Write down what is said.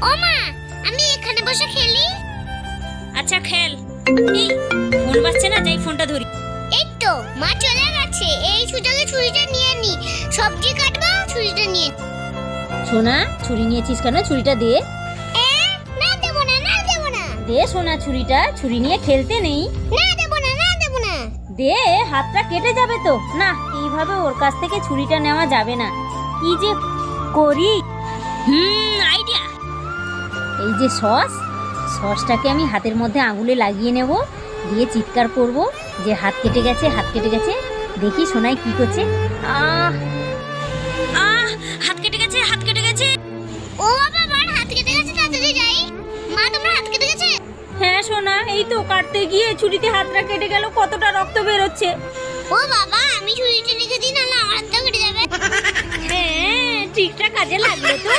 ও মা, আমি এখানে বসে খেলি। আচ্ছা খেল। এই ফোন বাজছে না, যাই ফোনটা ধরি। এই তো মা চলে গেছে, এই সুযোগে ছুরিটা নিয়ে নি। সবজি কাটবো, ছুরিটা নিয়ে। সোনা, ছুরি নিয়েছিস কেন? ছুরিটা দে। না দেবো না, না দেবো না। দে সোনা ছুরিটা, ছুরি নিয়ে খেলতে নেই। না দেবো না, না দেবো না। দে, হাতটা কেটে যাবে তো। না, এইভাবে ওর কাছ থেকে ছুরিটা নেওয়া যাবে না। কি যে করি। আইডিয়া। এই যে সসটাকে আমি হাতের মধ্যে আঙুলে লাগিয়ে নেব, দিয়ে চিৎকার করব যে হাত কেটে গেছে, হাত কেটে গেছে। দেখি সোনাই কি করছে। আহ আহ হাত কেটে গেছে, হাত কেটে গেছে। ও বাবা, আমার হাত কেটে গেছে, তাড়াতাড়ি যাই। মা, তোমার হাত কেটে গেছে? হ্যাঁ সোনা, এই তো কাটতে গিয়ে ছুরিতে হাতটা কেটে গেল, কতটা রক্ত বেরোচ্ছে। ও বাবা, আমি ছুরিটা রেখে দিই, নাহলে আমার হাতটা কেটে যাবে। হ্যাঁ, ঠিকঠাক কাজে লাগলো তো।